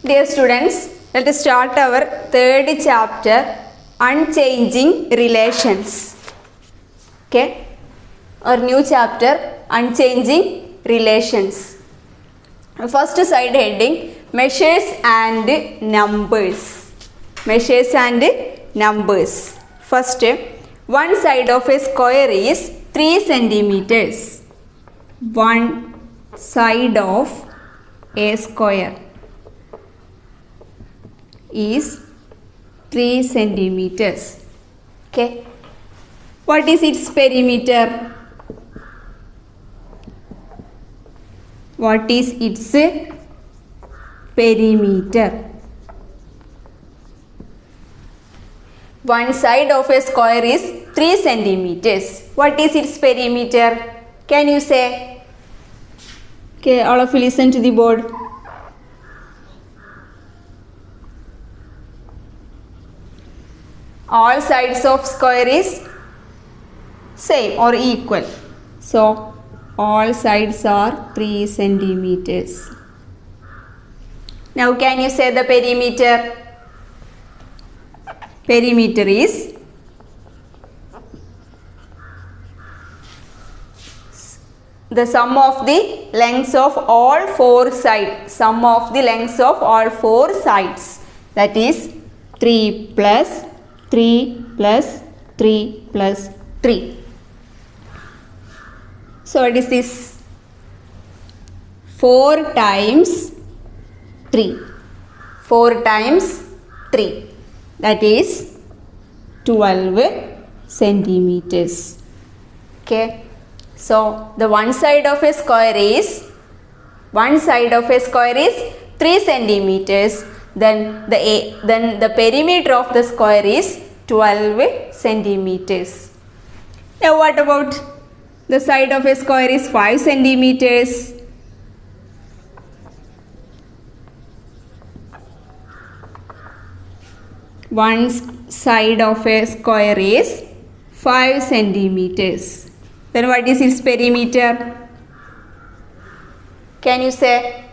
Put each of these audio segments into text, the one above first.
Dear students, let us start our third chapter, Unchanging Relations. Okay, our new chapter, Unchanging Relations. First side heading, Measures and Numbers. Measures and Numbers. First, one side of a square is 3 centimeters. One side of a square is 3 centimeters. Okay. What is its perimeter? What is its perimeter? One side of a square is 3 centimeters. What is its perimeter? Can you say? Okay, all of you listen to the board. All sides of square is same or equal. So, all sides are 3 centimeters. Now, can you say the perimeter? Perimeter is the sum of the lengths of all 4 sides. Sum of the lengths of all 4 sides. That is 3 plus 3 plus 3 plus 3. So, what is this? 4 times 3. 4 times 3. That is 12 centimeters. Okay. So, the one side of a square is 3 centimeters. Then the perimeter of the square is 12 centimeters. Now, what about the side of a square is 5 centimeters? One side of a square is 5 centimeters. Then what is its perimeter? Can you say?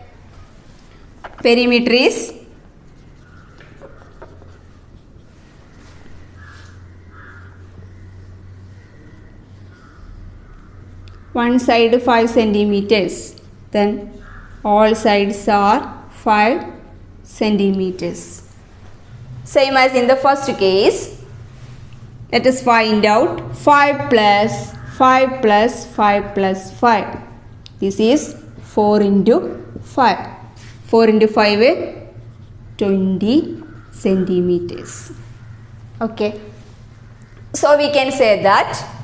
Perimeter is one side 5 centimeters. Then all sides are 5 centimeters. Same as in the first case. Let us find out 5 plus 5 plus 5 plus 5. This is 4 into 5. 4 into 5 is 20 centimeters. Okay. So, we can say that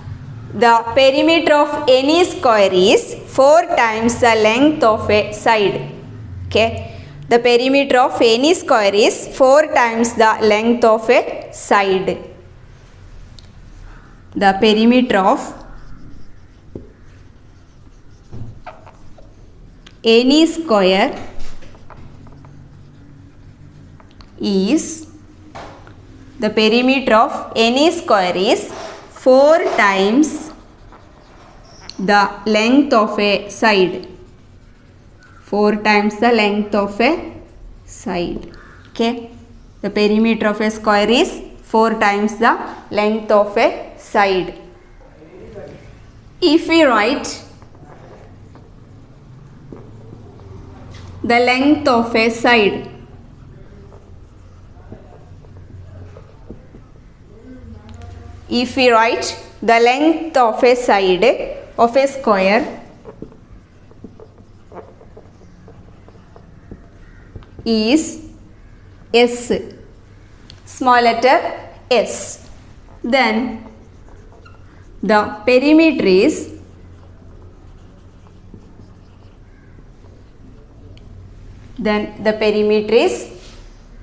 the perimeter of any square is 4 times the length of a side. Okay. The perimeter of any square is 4 times the length of a side. The perimeter of any square is 4 times the length of a side. 4 times the length of a side. Okay. The perimeter of a square is 4 times the length of a side. If we write the length of a side, if we write the length of a side of a square is S, small letter S, then the perimeter is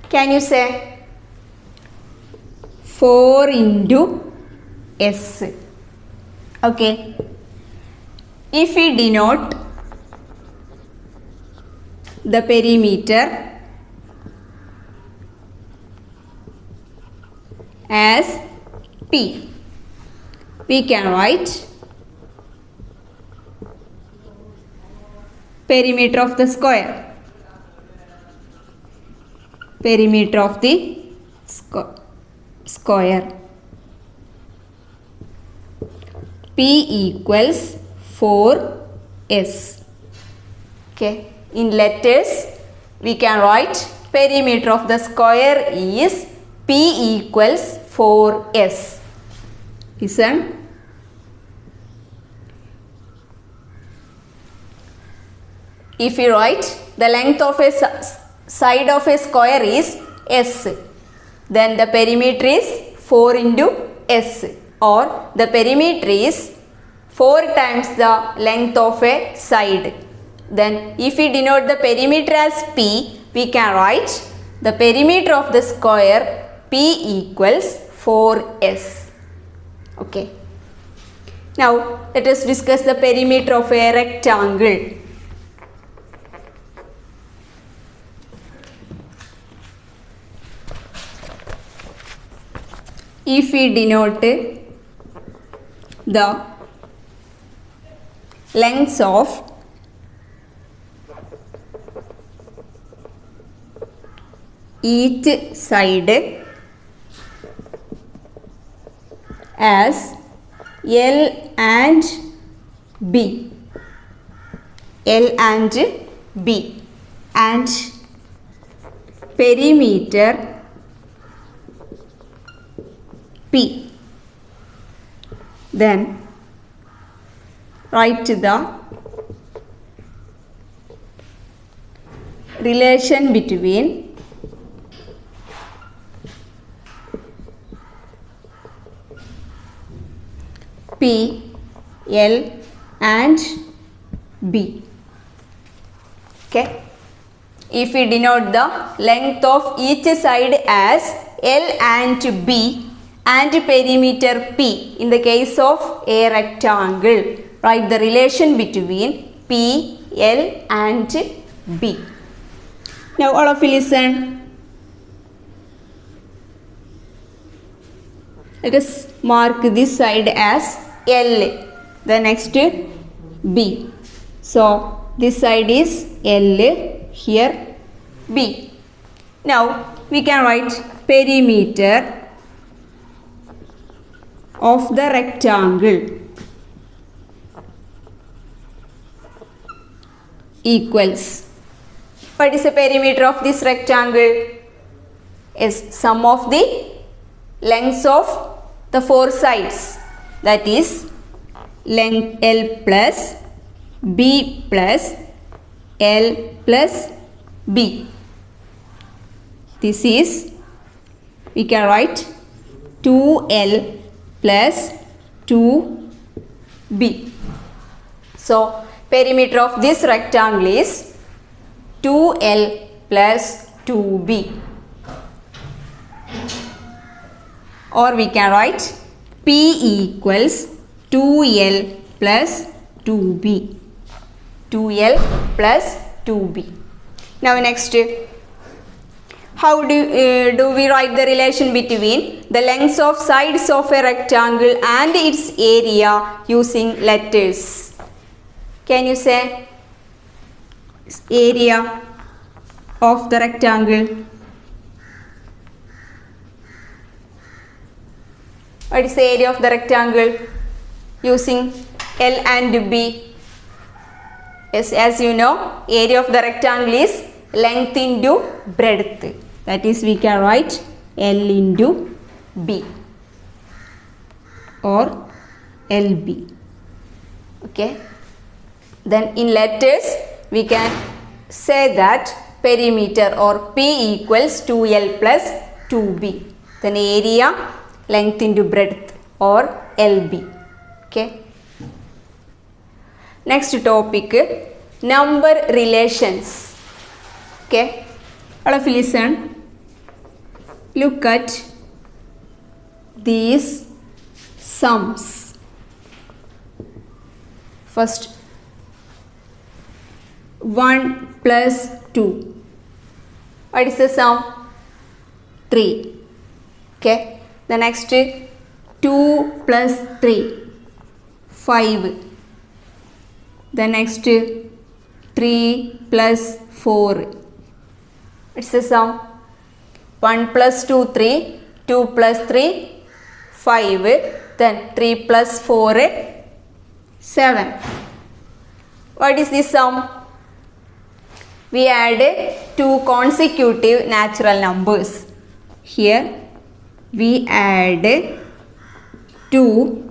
can you say 4 into S. Okay. If we denote the perimeter as P, we can write perimeter of the square perimeter of the square. P equals 4s. Okay, in letters we can write perimeter of the square is P equals 4s. Listen. If you write the length of a side of a square is s, then the perimeter is 4 into s, or the perimeter is 4 times the length of a side. Then if we denote the perimeter as P, we can write the perimeter of the square P equals 4s. Okay. Now let us discuss the perimeter of a rectangle. If we denote the lengths of each side as L and B, L and B, and perimeter P, then write the relation between P, L and B. Okay. If we denote the length of each side as L and B and perimeter P in the case of a rectangle, write the relation between P, L and B. Now all of you listen. Let us mark this side as L, the next B. So this side is L, here B. Now we can write perimeter of the rectangle equals, what is the perimeter of this rectangle? Is sum of the lengths of the 4 sides, that is length L plus B plus L plus B. This is, we can write 2L plus 2B. So perimeter of this rectangle is 2L plus 2B. Or we can write P equals 2L plus 2B. 2L plus 2B. Now next, how do we write the relation between the lengths of sides of a rectangle and its area using letters? Can you say area of the rectangle? What is the area of the rectangle using L and B? Yes, as you know, area of the rectangle is length into breadth. That is, we can write L into B or LB. Okay. Then in letters, we can say that perimeter or P equals 2L plus 2B. Then area, length into breadth or LB. Okay. Next topic, number relations. Okay. All of you listen. Look at these sums. First, 1 plus 2. What is the sum? 3. Okay. The next, 2 plus 3. 5. The next, 3 plus 4. It's the sum 1 plus 2, 3. 2 plus 3, 5. Then 3 plus 4, 7. What is the sum? We add two consecutive natural numbers. Here we add two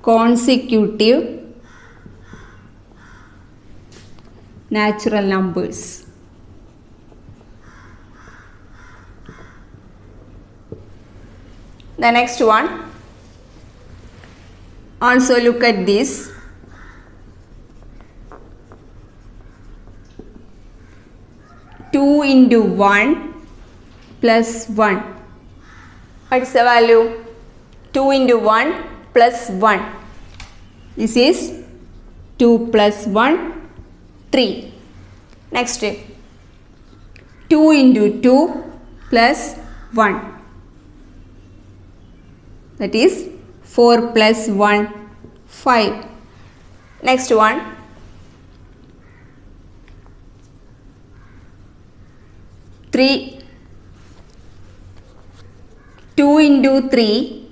consecutive natural numbers. The next one, also look at this. Two into 1 plus 1. What is the value? 2 into 1 plus 1. This is 2 plus 1, 3. Next, 2 into 2 plus 1. That is 4 plus 1, 5. Next one, 3. 2 into 3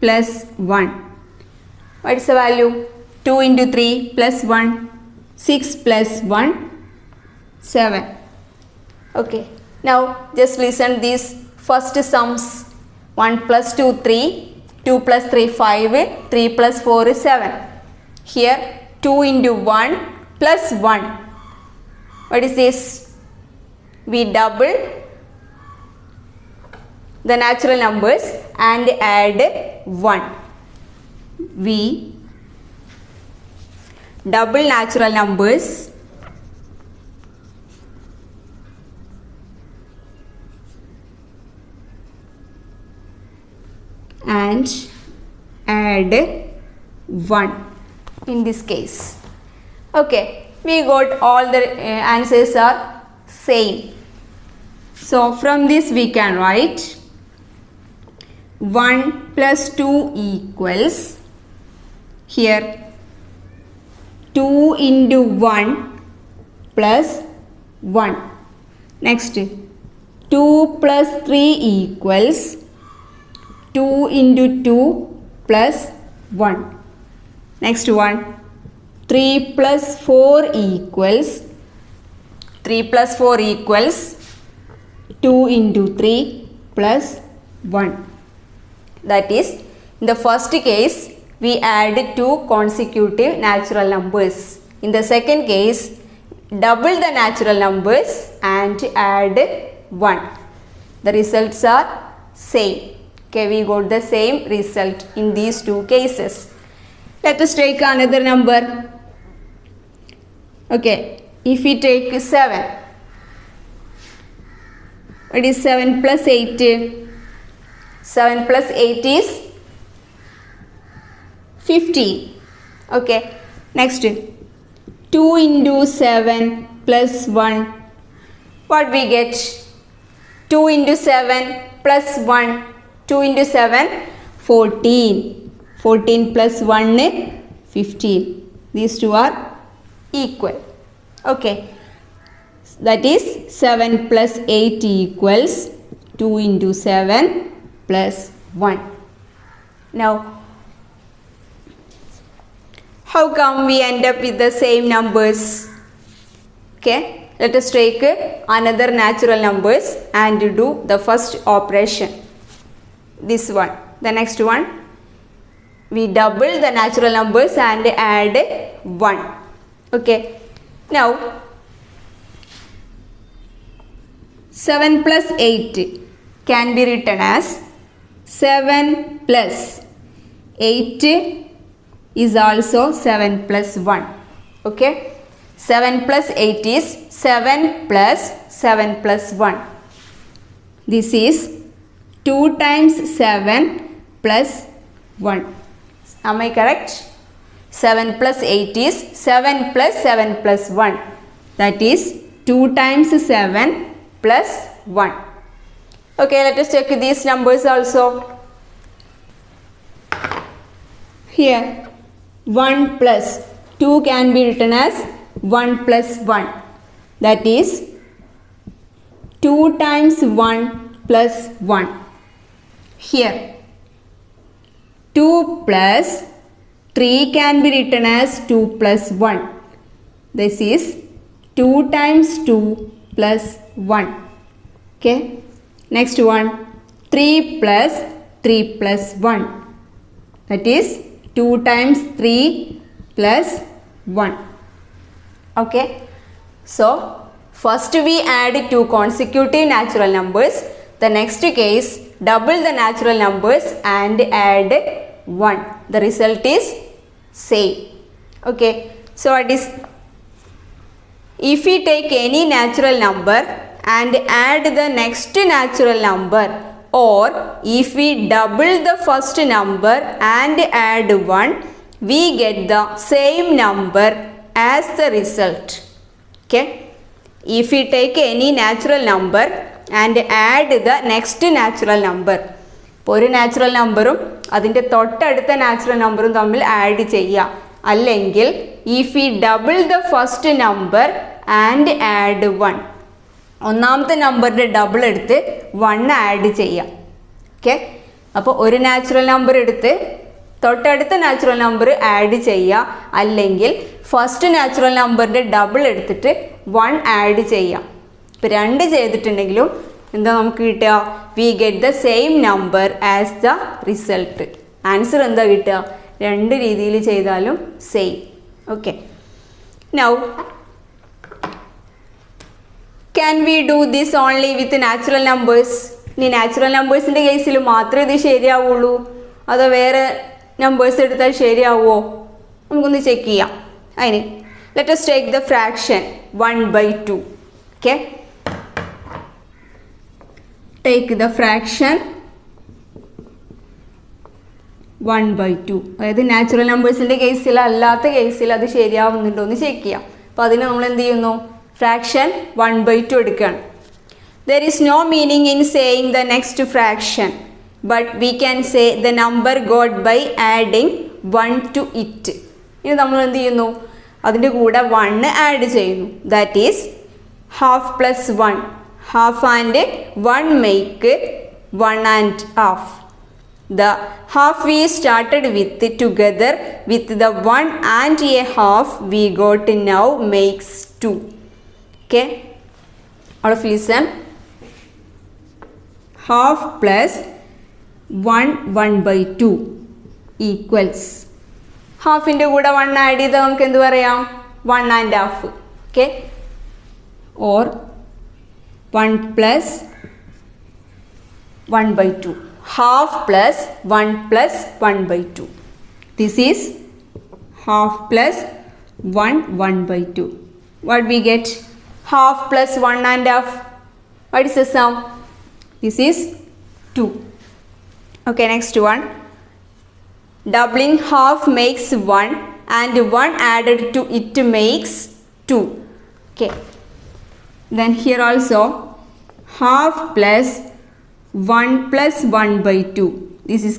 plus 1. What is the value? 2 into 3 plus 1. 6 plus 1, 7. Okay. Now just listen these first sums. 1 plus 2, 3. 2 plus 3, 5. 3 plus 4 is 7. Here 2 into 1 plus 1. What is this? We double the natural numbers and add 1. We double natural numbers and add 1 in this case. Okay, we got all the answers are same. So from this we can write 1 plus 2 equals, here 2 into 1 plus 1. Next, 2 plus 3 equals 2 into 2 plus 1. Next one, 3 plus 4 equals 2 into 3 plus 1. That is, in the first case, we add two consecutive natural numbers. In the second case, double the natural numbers and add 1. The results are same. Okay, we got the same result in these two cases. Let us take another number. Okay, if we take 7, what is 7 plus 8? 7 plus 8 is 15. Okay, next 2 into 7 plus 1. What we get? 2 into 7 plus 1. 2 into 7, 14. 14 plus 1, 15. These two are equal. Okay, that is 7 plus 8 equals 2 into 7 plus 1. Now, how come we end up with the same numbers? Okay, let us take another natural numbers and do the first operation. This one. The next one, we double the natural numbers and add 1. Okay, now 7 plus 8 can be written as 7 plus 8 is also 7 plus 1. Okay, 7 plus 8 is 7 plus 7 plus 1. This is 2 times 7 plus 1. Am I correct? 7 plus 8 is 7 plus 7 plus 1. That is 2 times 7 plus 1. Okay, let us check these numbers also. Here 1 plus 2 can be written as 1 plus 1. That is 2 times 1 plus 1. Here 2 plus 3 can be written as 2 plus 1. This is 2 times 2 plus 1. Okay. Next one 3 plus 3 plus 1. That is 2 times 3 plus 1. Okay. So first we add two consecutive natural numbers. The next case, double the natural numbers and add 1. The result is same. Okay. So what is, if we take any natural number and add the next natural number, or if we double the first number and add 1, we get the same number as the result. Okay. If we take any natural number and add the next natural number, ഇപ്പോൾ ഒരു natural നമ്പറും അതിൻ്റെ തൊട്ടടുത്ത natural നമ്പറും തമ്മിൽ add ചെയ്യുക, അല്ലെങ്കിൽ if we double the first number and add 1, ഒന്നാമത്തെ നമ്പറിൻ്റെ ഡബിൾ എടുത്ത് 1 ആഡ് ചെയ്യാം. ഓക്കെ. അപ്പോൾ ഒരു നാച്ചുറൽ നമ്പർ എടുത്ത് തൊട്ടടുത്ത നാച്ചുറൽ നമ്പർ ആഡ് ചെയ്യുക, അല്ലെങ്കിൽ ഫസ്റ്റ് നാച്ചുറൽ നമ്പറിൻ്റെ ഡബിൾ എടുത്തിട്ട് 1 ആഡ് ചെയ്യാം. ഇപ്പോൾ 2 ചെയ്തിട്ടുണ്ടെങ്കിലും എന്താ നമുക്ക് കിട്ടുക? We get the same number as the result. Answer എന്താ കിട്ടുക? 2 രീതിയിൽ ചെയ്താലും same. Okay. Now can we do this only with natural numbers? ഇനി നാച്ചുറൽ നമ്പേഴ്സിൻ്റെ കേസിൽ മാത്രമേ ഇത് ശരിയാവുള്ളൂ, അതോ വേറെ നമ്പേഴ്സ് എടുത്താൽ ശരിയാവുമോ? നമുക്കൊന്ന് ചെക്ക് ചെയ്യാം. അതിന് let us take the fraction 1/2. Okay. Take the fraction 1/2. അതായത് നാച്ചുറൽ നമ്പേഴ്സിൻ്റെ കേസിൽ അല്ലാത്ത കേസിൽ അത് ശരിയാവുന്നുണ്ടോ എന്ന് ചെക്ക് ചെയ്യാം. അപ്പോൾ അതിന് നമ്മൾ എന്ത് ചെയ്യുന്നു? ഫ്രാക്ഷൻ 1/2 എടുക്കുകയാണ്. There is no meaning in saying the next fraction, but we can say the number got by adding 1 to it. ഇനി നമ്മൾ എന്ത് ചെയ്യുന്നു? അതിൻ്റെ കൂടെ 1 ആഡ് ചെയ്യുന്നു. That is half plus 1. Half and 1 make 1 and half. The half we started with together with the 1 and a half we got now makes 2. Okay. All of you listen. Half plus 1/2 equals, ഹാഫിൻ്റെ കൂടെ 1 add ചെയ്താൽ നമുക്ക് എന്ത് പറയാം? 1 and half. Okay. Or 1 plus 1/2. half plus 1 plus 1/2. This is half plus 1/2. What we get? Half plus 1 and half. What is the sum? This is 2. Okay, next one. Doubling half makes 1 and 1 added to it makes 2. Okay. Then here also half plus 1 plus 1/2. This is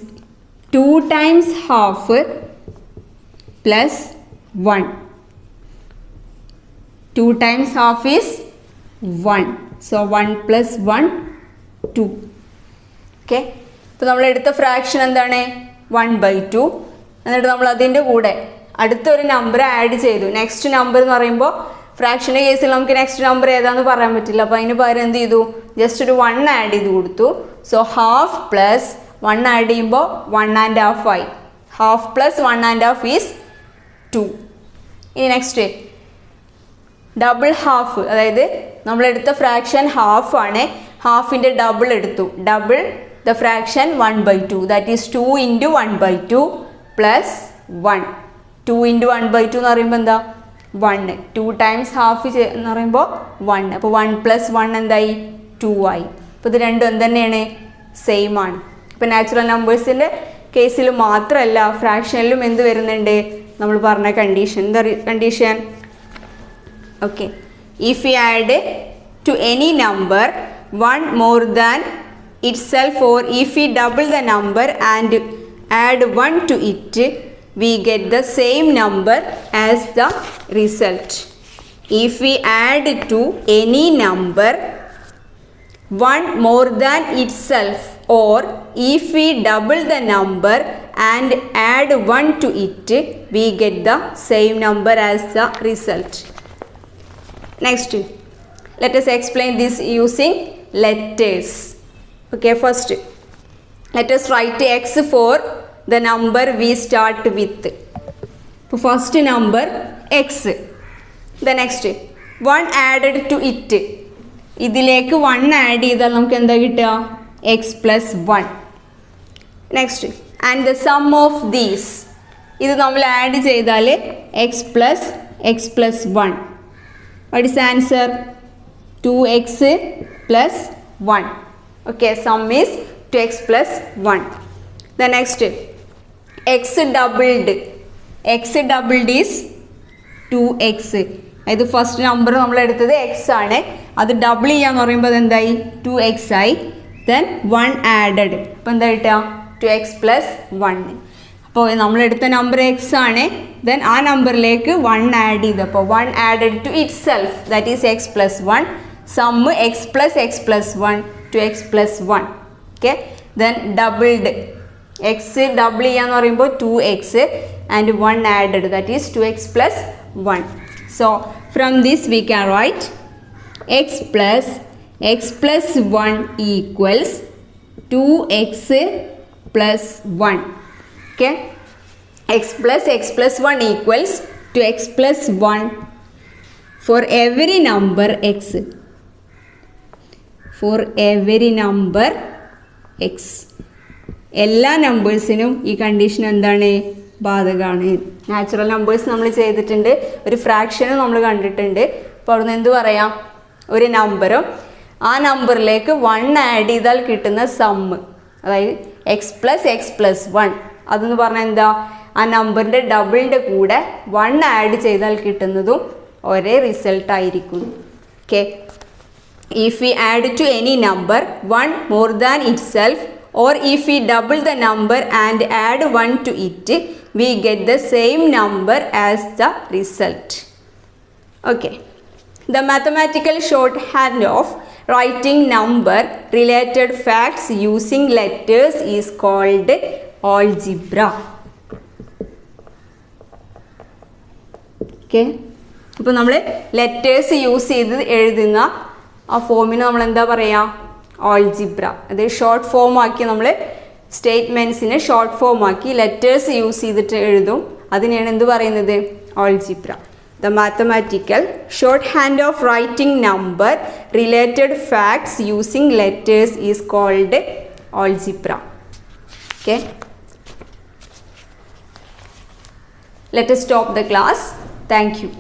2 times half plus 1. 2 times half is 1. So 1 plus 1, 2. Okay. ഇപ്പോൾ നമ്മൾ എടുത്ത fraction എന്താണ്? 1/2. എന്നിട്ട് നമ്മൾ അതിൻ്റെ കൂടെ അടുത്തൊരു number add ചെയ്തു. നെക്സ്റ്റ് നമ്പർ എന്ന് പറയുമ്പോൾ ഫ്രാക്ഷൻ്റെ കേസിൽ നമുക്ക് നെക്സ്റ്റ് നമ്പർ ഏതാണെന്ന് പറയാൻ പറ്റില്ല. അപ്പോൾ അതിന് പകരം എന്ത് ചെയ്തു? ജസ്റ്റ് ഒരു 1 ആഡ് ചെയ്ത് കൊടുത്തു. സോ ഹാഫ് പ്ലസ് 1 ആഡ് ചെയ്യുമ്പോൾ 1 and half ആയി. Half plus 1 and half is 2. ഇനി നെക്സ്റ്റ് ഡബിൾ ഹാഫ്, അതായത് നമ്മളെടുത്ത ഫ്രാക്ഷൻ ഹാഫ് ആണ്, ഹാഫിൻ്റെ ഡബിൾ എടുത്തു. Double the fraction 1/2. That is 2 into 1/2 plus 1. 2 into 1/2 എന്ന് പറയുമ്പോൾ എന്താ? 1. 2 times ഹാഫ് എന്ന് പറയുമ്പോൾ 1. അപ്പോൾ 1 plus 1 എന്തായി? 2 ആയി. അപ്പോൾ ഇത് രണ്ടും എന്തുതന്നെയാണ്? സെയിം ആണ്. ഇപ്പോൾ നാച്ചുറൽ നമ്പേഴ്സിൻ്റെ കേസിൽ മാത്രമല്ല ഫ്രാക്ഷനിലും എന്ത് വരുന്നുണ്ട്? നമ്മൾ പറഞ്ഞ കണ്ടീഷൻ. എന്താ condition? Okay. If we add to any number 1 more than itself, or if we double the number and add 1 to it, we get the same number as the result. If we add to any number one more than itself, or if we double the number and add 1 to it, we get the same number as the result. Next, let us explain this using letters. Okay, first let us write x for the number we start with. First number x. The next 1 added to it. ഇതിലേക്ക് 1 add ചെയ്താൽ നമുക്ക് എന്താ കിട്ടുക? x plus 1. Next and the sum of these, ഇത് നമ്മൾ add ചെയ്താൽ x plus 1. What is answer? 2x plus 1. Okay, some is 2x plus 1. The next x doubled is 2x. ഇത് first number നമ്മൾ എടുത്തത് എക്സ് ആണ്, അത് ഡബിൾ ചെയ്യാന്ന് പറയുമ്പോൾ എന്തായി? 2x ആയി. ദെൻ 1 ആഡഡ്, അപ്പോൾ എന്താ കിട്ടുക? 2x plus 1. അപ്പോൾ നമ്മളെടുത്ത നമ്പർ എക്സ് ആണ്, ദെൻ ആ നമ്പറിലേക്ക് 1 ആഡ് ചെയ്ത്, അപ്പോൾ 1 added to itself, that is x plus 1. Sum x plus 1 2x plus 1. Okay, then doubled, x double ചെയ്യാന്ന് പറയുമ്പോൾ 2x and 1 added, that is 2x plus 1. So from this we can write x plus 1 equals 2x plus 1. Okay, x plus 1 equals 2x plus 1 for every number x. For every number x. എല്ലാ നമ്പേഴ്സിനും ഈ condition എന്താണ്? ബാധകമാണ്. Natural numbers നമ്മൾ ചെയ്തിട്ടുണ്ട്, ഒരു ഫ്രാക്ഷനും നമ്മൾ കണ്ടിട്ടുണ്ട്. അപ്പോൾ അവിടുന്ന് എന്ത് പറയാം? ഒരു നമ്പറും ആ നമ്പറിലേക്ക് 1 ആഡ് ചെയ്താൽ കിട്ടുന്ന സമ്മ്, അതായത് x plus 1, അതെന്ന് പറഞ്ഞാൽ എന്താ? ആ നമ്പറിൻ്റെ ഡബിളിൻ്റെ കൂടെ 1 ആഡ് ചെയ്താൽ കിട്ടുന്നതും ഒരേ റിസൾട്ട് ആയിരിക്കും. Okay, if we add to any number 1 more than itself, or if we double the number and add 1 to it, we get the same number as the result. Okay, the mathematical shorthand of writing number related facts using letters is called algebra. Okay, അപ്പോൾ നമ്മൾ letters use ചെയ്ത് എഴുതുന്ന ആ ഫോമിന് നമ്മൾ എന്താ പറയുക? Algebra. അത് short form ആക്കി, നമ്മൾ സ്റ്റേറ്റ്മെൻറ്റ്സിനെ ഷോർട്ട് ഫോം ആക്കി ലെറ്റേഴ്സ് യൂസ് ചെയ്തിട്ട് എഴുതും, അതിനെയാണ് എന്ത് പറയുന്നത്? Algebra. The mathematical shorthand of writing number related facts using letters is called algebra. Okay, let us stop the class. Thank you.